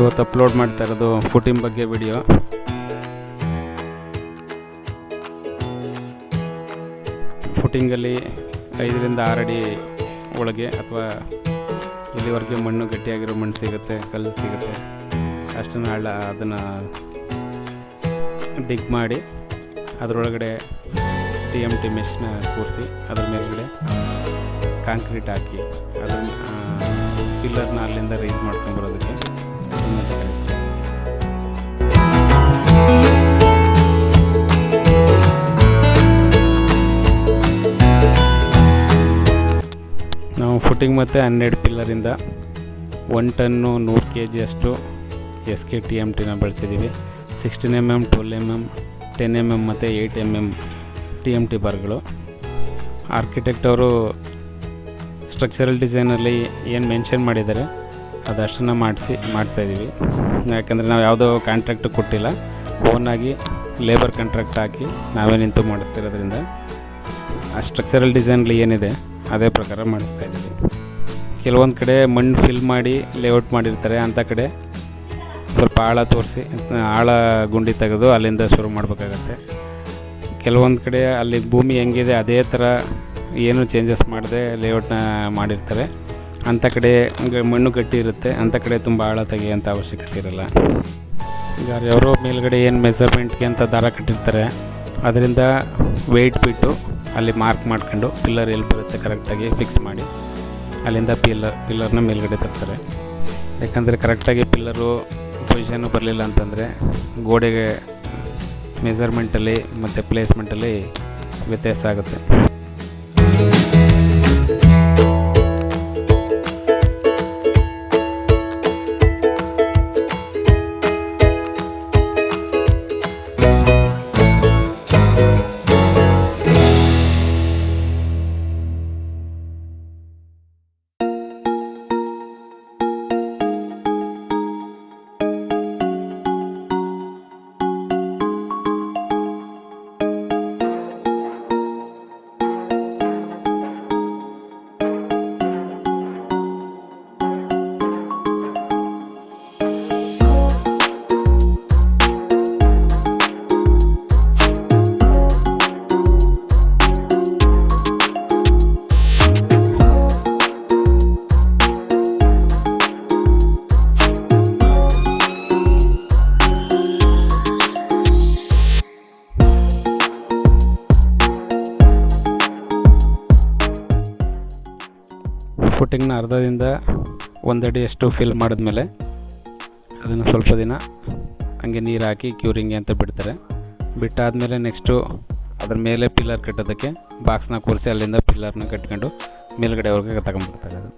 ಇವತ್ತು ಅಪ್ಲೋಡ್ ಮಾಡ್ತಾ ಇರೋದು ಫುಟಿಂಗ್ ಬಗ್ಗೆ ವಿಡಿಯೋ. ಫುಟಿಂಗಲ್ಲಿ 5ರಿಂದ 6 ಅಡಿ ಒಳಗೆ ಅಥವಾ ಇಲ್ಲಿವರೆಗೆ ಮಣ್ಣು ಗಟ್ಟಿಯಾಗಿರೋ ಮಣ್ಣು ಸಿಗುತ್ತೆ, ಕಲ್ಲು ಸಿಗುತ್ತೆ, ಅಷ್ಟನ್ನು ಅದನ್ನು ಡಿಗ್ ಮಾಡಿ ಅದರೊಳಗಡೆ TMT ಮೆಶ್ನ ಕೂರಿಸಿ ಅದ್ರ ಮೇಲ್ಗಡೆ ಕಾಂಕ್ರೀಟ್ ಹಾಕಿ ಅದನ್ನು ಪಿಲ್ಲರ್ನ ಅಲ್ಲಿಂದ ರೈಸ್ ಮಾಡ್ಕೊಂಬರೋದಕ್ಕೆ ನಾವು ಫುಟಿಂಗ್ ಮತ್ತು 12 ಪಿಲ್ಲರಿಂದ 1 ಟನ್ನು 100 kg ಅಷ್ಟು SK TMTನ ಬಳಸಿದ್ದೀವಿ. 16 mm, 12 mm, 10 mm ಮತ್ತು 8 mm TMT ಬಾರ್ಗಳು. ಆರ್ಕಿಟೆಕ್ಟ್ ಅವರು ಸ್ಟ್ರಕ್ಚರಲ್ ಡಿಸೈನಲ್ಲಿ ಏನು ಮೆನ್ಷನ್ ಮಾಡಿದ್ದಾರೆ ಅದಷ್ಟನ್ನು ಮಾಡ್ತಾಯಿದ್ದೀವಿ. ಯಾಕಂದರೆ ನಾವು ಯಾವುದೋ ಕಾಂಟ್ರಾಕ್ಟ್ ಕೊಟ್ಟಿಲ್ಲ, ಓನಾಗಿ ಲೇಬರ್ ಕಾಂಟ್ರಾಕ್ಟ್ ಹಾಕಿ ನಾವೇ ನಿಂತು ಮಾಡಿಸ್ತಿರೋದ್ರಿಂದ ಆ ಸ್ಟ್ರಕ್ಚರಲ್ ಡಿಸೈನಲ್ಲಿ ಏನಿದೆ ಅದೇ ಪ್ರಕಾರ ಮಾಡಿಸ್ತಾಯಿದ್ದೀವಿ. ಕೆಲವೊಂದು ಕಡೆ ಮಣ್ಣು ಫಿಲ್ ಮಾಡಿ ಲೇಔಟ್ ಮಾಡಿರ್ತಾರೆ, ಅಂಥ ಕಡೆ ಸ್ವಲ್ಪ ಆಳ ತೋರಿಸಿ ಆಳ ಗುಂಡಿ ತೆಗೆದು ಅಲ್ಲಿಂದ ಶುರು ಮಾಡಬೇಕಾಗತ್ತೆ. ಕೆಲವೊಂದು ಕಡೆ ಅಲ್ಲಿ ಭೂಮಿ ಹೆಂಗಿದೆ ಅದೇ ಥರ ಏನು ಚೇಂಜಸ್ ಮಾಡದೆ ಲೇಔಟ್ನ ಮಾಡಿರ್ತಾರೆ. ಅಂಥ ಕಡೆ ಮಣ್ಣು ಗಟ್ಟಿ ಇರುತ್ತೆ, ಅಂಥ ಕಡೆ ತುಂಬ ಆಳ ತೆಗೆಯೋಂಥ ಅವಶ್ಯಕತೆ ಇರಲ್ಲ. ಈಗ ಯಾರೋ ಮೇಲ್ಗಡೆ ಏನು ಮೆಜರ್ಮೆಂಟ್ಗೆ ಅಂತ ದಾರ ಕಟ್ಟಿರ್ತಾರೆ, ಅದರಿಂದ ವೆಯ್ಟ್ ಬಿಟ್ಟು ಅಲ್ಲಿ ಮಾರ್ಕ್ ಮಾಡ್ಕೊಂಡು ಪಿಲ್ಲರ್ ಎಲ್ಲಿ ಬರುತ್ತೆ ಕರೆಕ್ಟಾಗಿ ಫಿಕ್ಸ್ ಮಾಡಿ ಅಲ್ಲಿಂದ ಪಿಲ್ಲರ್ನ ಮೇಲ್ಗಡೆ ತರ್ತಾರೆ. ಯಾಕಂದರೆ ಕರೆಕ್ಟಾಗಿ ಪಿಲ್ಲರು ಪೊಸಿಷನ್ನು ಬರಲಿಲ್ಲ ಅಂತಂದರೆ ಗೋಡೆಗೆ ಮೆಜರ್ಮೆಂಟಲ್ಲಿ ಮತ್ತು ಪ್ಲೇಸ್ಮೆಂಟಲ್ಲಿ ವ್ಯತ್ಯಾಸ ಆಗುತ್ತೆ. ಫುಟಿಂಗ್ನ ಅರ್ಧದಿಂದ 1 ಅಡಿಯಷ್ಟು ಫಿಲ್ ಮಾಡಿದ್ಮೇಲೆ ಅದನ್ನು ಸ್ವಲ್ಪ ದಿನ ಹಂಗೆ ನೀರು ಹಾಕಿ ಕ್ಯೂರಿಂಗ್ಗೆ ಅಂತ ಬಿಡ್ತಾರೆ. ಬಿಟ್ಟಾದಮೇಲೆ ನೆಕ್ಸ್ಟು ಅದ್ರ ಮೇಲೆ ಪಿಲ್ಲರ್ ಕಟ್ಟೋದಕ್ಕೆ ಬಾಕ್ಸ್ನ ಕೂರಿಸಿ ಅಲ್ಲಿಂದ ಪಿಲ್ಲರ್ನ ಕಟ್ಕೊಂಡು ಮೇಲ್ಗಡೆವರೆಗೆ ತಗೊಂಡ್ಬಿಡ್ತಾರೆ. ಅದು